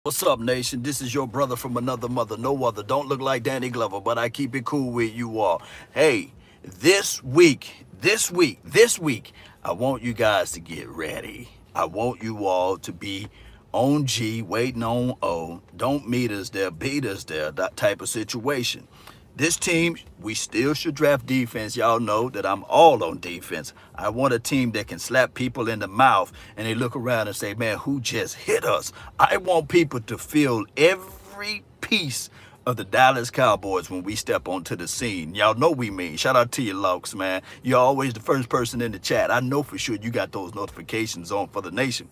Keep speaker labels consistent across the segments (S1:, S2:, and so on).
S1: What's up, nation? This is your brother from another mother, no other. Don't look like Danny Glover, but I keep it cool with you all. Hey, this week, I want you guys to get ready. I want you all to be on G, waiting on O. Don't meet us there, beat us there, that type of situation. This team, we still should draft defense. Y'all know that I'm all on defense. I want a team that can slap people in the mouth and they look around and say, man, who just hit us? I want people to feel every piece of the Dallas Cowboys when we step onto the scene. Y'all know we mean. Shout out to you, Lokes, man. You're always the first person in the chat. I know for sure you got those notifications on for the nation.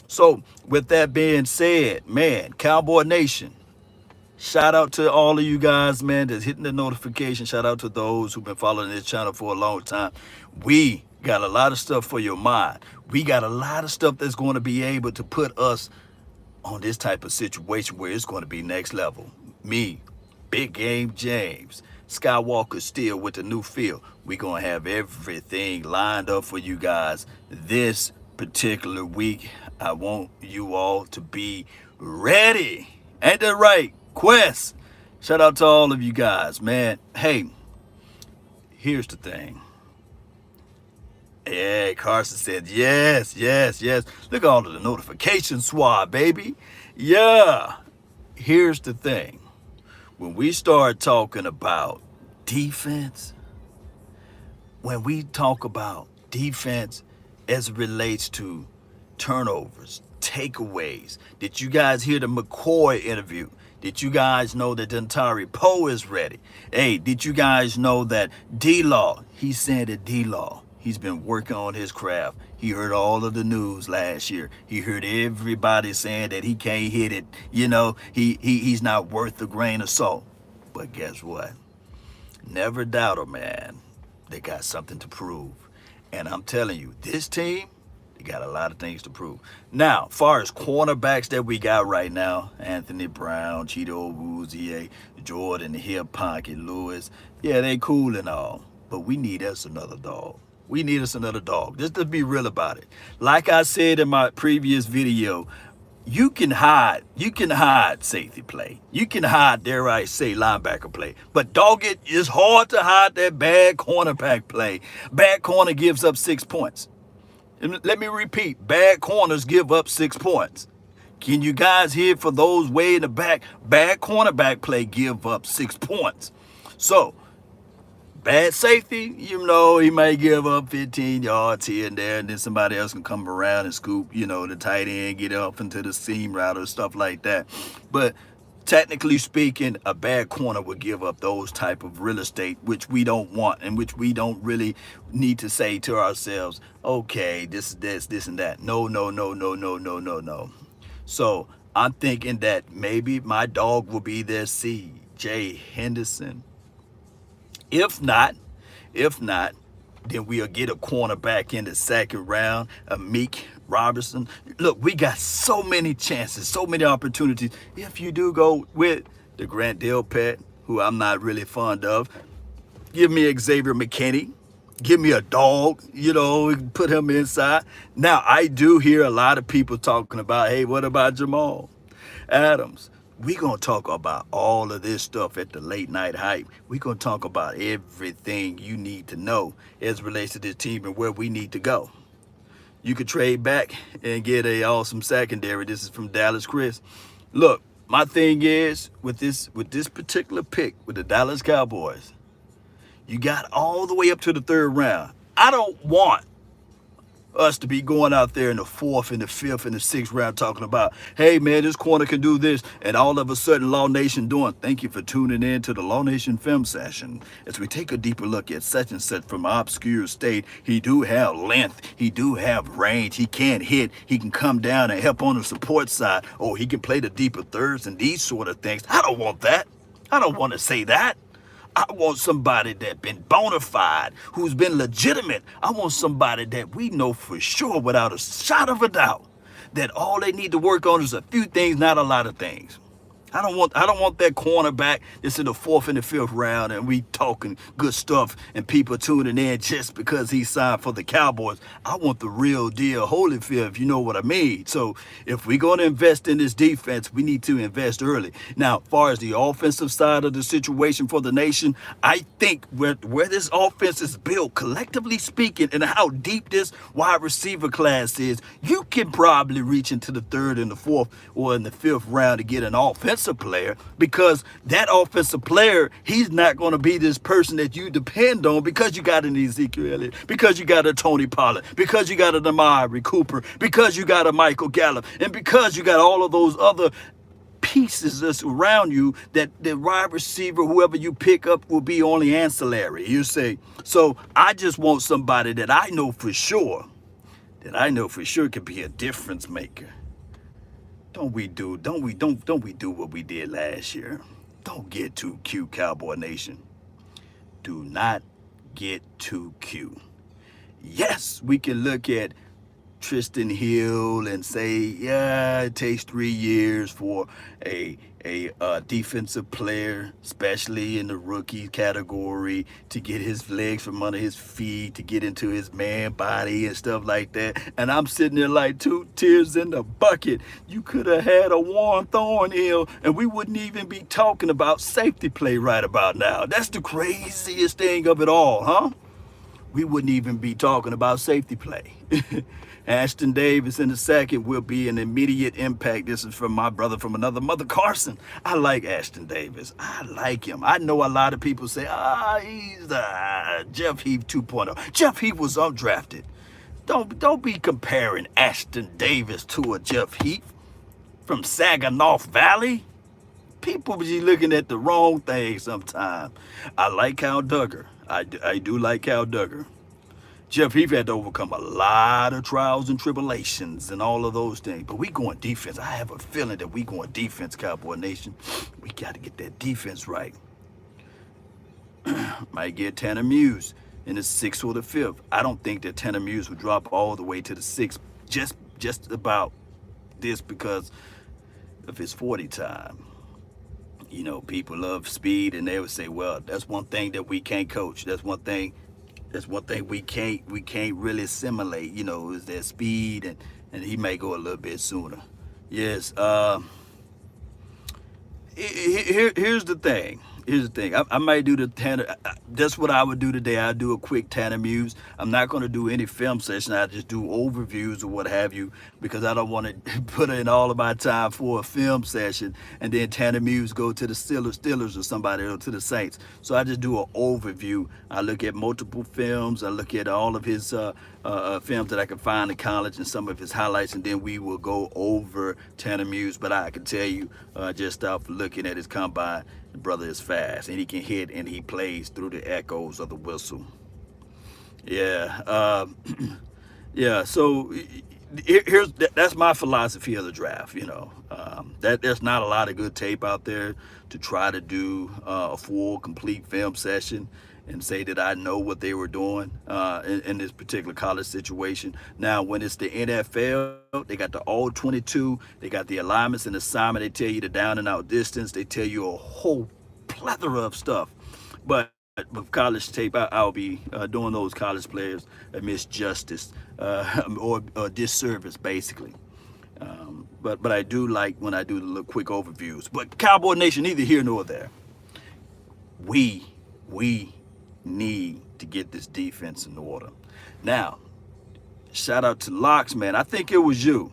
S1: So, with that being said, man, Cowboy Nation, shout out to all of you guys, man, that's hitting the notification. Shout out to those who've been following this channel for a long time. We got a lot of stuff for your mind. We got a lot of stuff that's going to be able to put us on this type of situation where it's going to be next level. Me, Big Game James, Skywalker still with the new feel. We going to have everything lined up for you guys this particular week. I want you all to be ready. Ain't that right? Quest. Shout out to all of you guys, man. Hey, here's the thing. Yeah, Carson said yes, yes, yes. Look at all of the notification swab, baby. Yeah. Here's the thing. When we start talking about defense, when we talk about defense as it relates to turnovers, takeaways, did you guys hear the McCoy interview? Did you guys know that Dentari Poe is ready? Hey, did you guys know that D-Law, he said that D-Law, he's been working on his craft. He heard all of the news last year. He heard everybody saying that he can't hit it. You know, he's not worth a grain of salt. But guess what? Never doubt a man. They got something to prove. And I'm telling you, this team, they got a lot of things to prove. Now, far as cornerbacks that we got right now, Anthony Brown, Cheeto Awuzie, Jordan Hill, Pocket Lewis, yeah, they cool and all. But we need us another dog. We need us another dog. Just to be real about it. Like I said in my previous video, you can hide safety play. You can hide, dare I say, linebacker play. But dog, it's hard to hide that bad cornerback play. Bad corner gives up 6 points. And let me repeat, bad corners give up 6 points. Can you guys hear for those way in the back? Bad cornerback play give up 6 points. So, bad safety, you know, he may give up 15 yards here and there, and then somebody else can come around and scoop, you know, the tight end, get up into the seam route or stuff like that. But technically speaking, a bad corner would give up those type of real estate, which we don't want and which we don't really need to say to ourselves, okay, this is this and that. No, no, no, no, no, no, no, no. So I'm thinking that maybe my dog will be there, C.J. Henderson. If not, then we'll get a cornerback in the second round, a Meek Robertson. Look, we got so many chances, so many opportunities. If you do go with the Grant Delpit, who I'm not really fond of, give me Xavier McKinney. Give me a dog, you know, put him inside. Now, I do hear a lot of people talking about, hey, what about Jamal Adams? We're going to talk about all of this stuff at the late night hype. We're going to talk about everything you need to know as it relates to this team and where we need to go. You could trade back and get a awesome secondary. This is from Dallas Chris. Look, my thing is with this particular pick with the Dallas Cowboys, you got all the way up to the third round. I don't want us to be going out there in the fourth and the fifth and the sixth round talking about, hey man, this corner can do this, and all of a sudden Law Nation doing. Thank you for tuning in to the Law Nation film session as we take a deeper look at such and such from an obscure state. He do have length, he do have range, he can hit, he can come down and help on the support side, or he can play the deeper thirds and these sort of things. I don't want that. I don't want to say that. I want somebody that been bona fide, who's been legitimate. I want somebody that we know for sure, without a shot of a doubt, that all they need to work on is a few things, not a lot of things. I don't want that cornerback that's in the fourth and the fifth round and we talking good stuff and people tuning in just because he signed for the Cowboys. I want the real deal, Holyfield, if you know what I mean. So if we're going to invest in this defense, we need to invest early. Now, as far as the offensive side of the situation for the nation, I think where this offense is built, collectively speaking, and how deep this wide receiver class is, you can probably reach into the third and the fourth or in the fifth round to get an offensive player, because that offensive player, he's not going to be this person that you depend on because you got an Ezekiel Elliott, because you got a Tony Pollard, because you got an Amari Cooper, because you got a Michael Gallup, and because you got all of those other pieces that's around you, that the wide receiver, whoever you pick up, will be only ancillary. You say, so I just want somebody that I know for sure, could be a difference maker. Don't we do what we did last year? Don't get too cute, Cowboy Nation. Do not get too cute. Yes, we can look at Tristan Hill and say, yeah, it takes 3 years for a defensive player, especially in the rookie category, to get his legs from under his feet, to get into his man body and stuff like that. And I'm sitting there like 2 tears in the bucket. You could have had a Warren Thornhill and we wouldn't even be talking about safety play right about now. That's the craziest thing of it all, huh? We wouldn't even be talking about safety play. Ashton Davis in the second will be an immediate impact. This is from my brother from another mother, Carson. I like Ashton Davis. I like him. I know a lot of people say, he's Jeff Heath 2.0. Jeff Heath was undrafted. Don't be comparing Ashton Davis to a Jeff Heath from Saginaw Valley. People be looking at the wrong thing sometimes. I like Cal Duggar. I do like Cal Duggar. Jeff Heath had to overcome a lot of trials and tribulations and all of those things. But we going defense. I have a feeling that we going defense, Cowboy Nation. We got to get that defense right. Might get Tanner Muse in the 6th or the 5th. I don't think that Tanner Muse would drop all the way to the 6th just about this because of his 40 time. You know, people love speed, and they would say, well, that's one thing that we can't coach. That's one thing we can't really assimilate, you know, is that speed, and he may go a little bit sooner. Yes. Here's the thing. I might do the Tanner. That's what I would do today. I'd do a quick Tanner Muse. I'm not going to do any film session. I just do overviews or what have you, because I don't want to put in all of my time for a film session and then Tanner Muse go to the Steelers or somebody, or to the Saints. So I just do an overview. I look at multiple films. I look at all of his films that I can find in college and some of his highlights, and then we will go over Tanner Muse. But I can tell you, just off looking at his combine, the brother is fast, and he can hit, and he plays through the echoes of the whistle. Yeah, yeah. So that's my philosophy of the draft. You know, that there's not a lot of good tape out there to try to do a full, complete film session and say that I know what they were doing in this particular college situation. Now, when it's the NFL, they got the all 22, they got the alignments and assignment, they tell you the down and out distance, they tell you a whole plethora of stuff. But with college tape, I'll be doing those college players a misjustice or disservice, basically. But I do like when I do the little quick overviews. But Cowboy Nation, neither here nor there. We need to get this defense in order. Now, shout out to Locks, man. I think it was you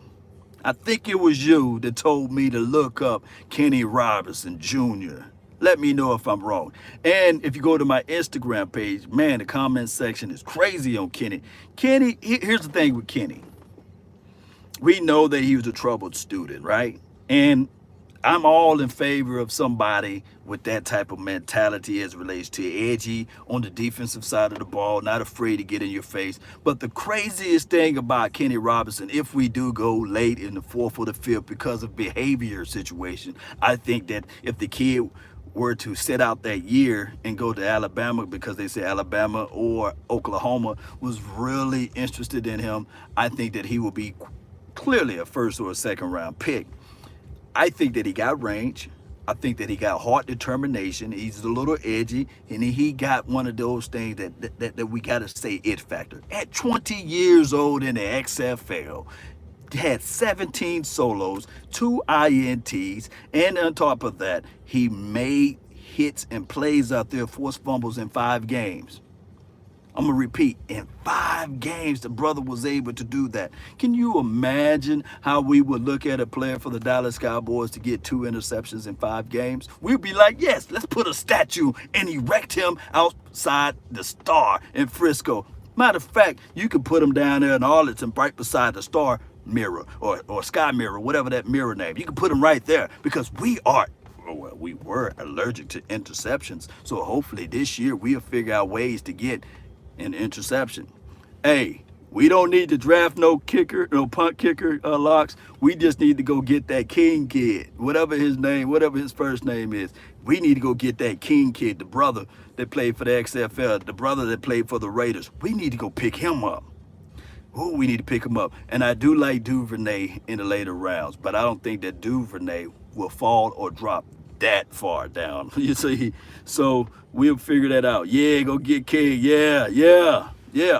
S1: that told me to look up Kenny Robinson Jr. Let me know if I'm wrong. And if you go to my Instagram page, man, the comment section is crazy on Kenny. Here's the thing with Kenny. We know that he was a troubled student, right? And I'm all in favor of somebody with that type of mentality as it relates to edgy on the defensive side of the ball, not afraid to get in your face. But the craziest thing about Kenny Robinson, if we do go late in the 4th or the 5th because of behavior situation, I think that if the kid were to sit out that year and go to Alabama, because they say Alabama or Oklahoma was really interested in him, I think that he will be clearly a 1st or a 2nd round pick. I think that he got range. I think that he got heart determination. He's a little edgy, and he got one of those things that we got to say it factor. At 20 years old in the XFL, had 17 solos, 2 INTs, and on top of that, he made hits and plays out there, forced fumbles in 5 games. I'm gonna repeat, in 5 games, the brother was able to do that. Can you imagine how we would look at a player for the Dallas Cowboys to get 2 interceptions in 5 games? We'd be like, yes, let's put a statue and erect him outside the Star in Frisco. Matter of fact, you can put him down there in Arlington, right beside the Star mirror or Sky Mirror, whatever that mirror name. You can put him right there because we were allergic to interceptions. So hopefully this year we'll figure out ways to get an interception. Hey, we don't need to draft no kicker, no punt kicker, locks. We just need to go get that King kid, whatever his name, whatever his first name is. We need to go get that King kid, the brother that played for the XFL, the brother that played for the Raiders. We need to go pick him up. Oh, we need to pick him up. And I do like Duvernay in the later rounds, but I don't think that Duvernay will fall or drop that far down. You see? So we'll figure that out. Yeah, go get King. Yeah.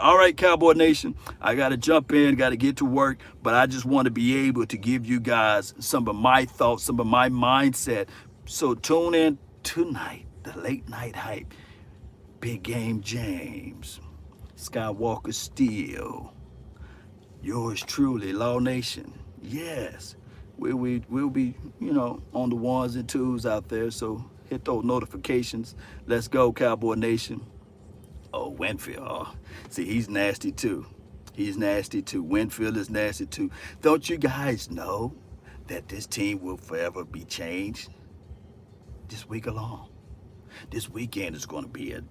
S1: All right, Cowboy Nation. I got to jump in, got to get to work, but I just want to be able to give you guys some of my thoughts, some of my mindset. So tune in tonight, the late night hype. Big Game James, Skywalker Steel. Yours truly, Law Nation. Yes, we'll be, on the ones and twos out there. So hit those notifications. Let's go, Cowboy Nation. Oh, Winfield. Oh, see, he's nasty too. He's nasty too. Winfield is nasty too. Don't you guys know that this team will forever be changed this week alone? This weekend is going to be a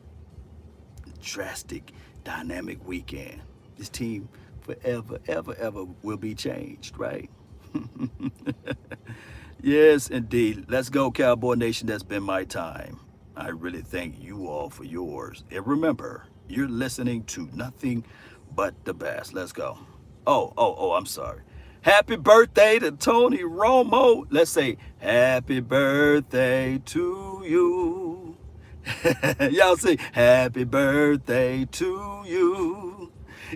S1: drastic, dynamic weekend. This team forever, ever will be changed, right? Yes, indeed. Let's go, Cowboy Nation. That's been my time. I really thank you all for yours. And remember, you're listening to nothing but the best. Let's go. I'm sorry. Happy birthday to Tony Romo. Let's say happy birthday to you. Y'all say happy birthday to you.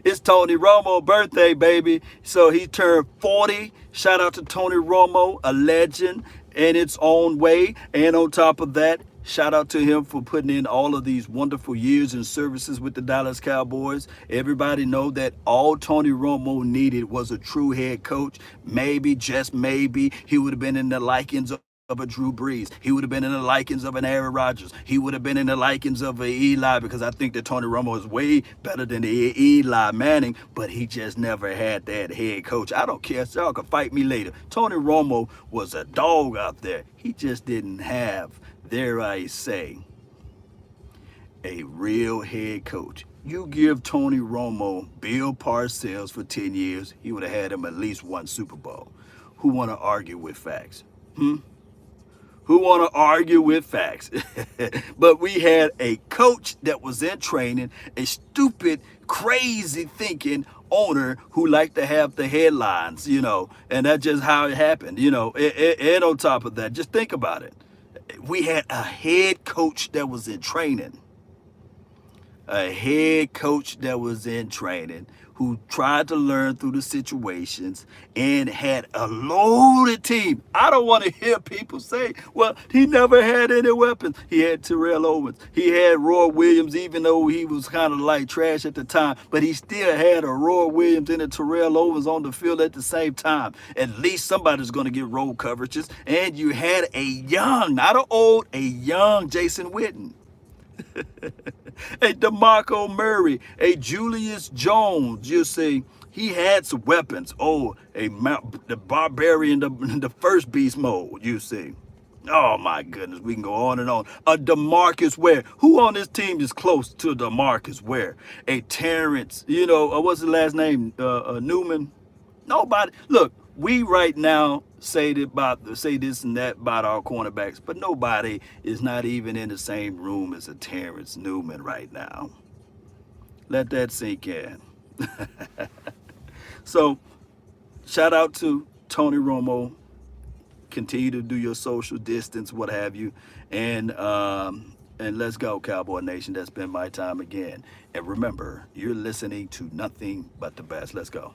S1: It's Tony Romo birthday, baby. So he turned 40. Shout out to Tony Romo, a legend in its own way. And on top of that, shout out to him for putting in all of these wonderful years and services with the Dallas Cowboys. Everybody know that all Tony Romo needed was a true head coach. Maybe, just maybe, he would have been in the likings of a Drew Brees. He would have been in the likings of an Aaron Rodgers. He would have been in the likings of a Eli, because I think that Tony Romo is way better than the Eli Manning, but he just never had that head coach. I don't care. Y'all can fight me later. Tony Romo was a dog out there. He just didn't have, dare I say, a real head coach. You give Tony Romo Bill Parcells for 10 years, he would have had him at least one Super Bowl. Who want to argue with facts? Who want to argue with facts? But we had a coach that was in training, a stupid, crazy thinking owner who liked to have the headlines, and that's just how it happened, and on top of that, just think about it. We had a head coach that was in training. A head coach that was in training who tried to learn through the situations and had a loaded team. I don't want to hear people say, well, he never had any weapons. He had Terrell Owens. He had Roy Williams, even though he was kind of like trash at the time, but he still had a Roy Williams and a Terrell Owens on the field at the same time. At least somebody's going to get roll coverages. And you had a young, not an old, a young Jason Witten. A DeMarco Murray, a Julius Jones. You see, he had some weapons. Oh, the Barbarian, the first beast mode, you see. Oh, my goodness, we can go on and on. A DeMarcus Ware. Who on this team is close to DeMarcus Ware? A Terrence, what's the last name? Newman? Nobody. Look, we right now say this and that about our cornerbacks, but nobody is not even in the same room as a Terrence Newman right now. Let that sink in. So, shout out to Tony Romo, continue to do your social distance, what have you, and let's go, Cowboy Nation. That's been my time again. And remember, you're listening to nothing but the best. Let's go.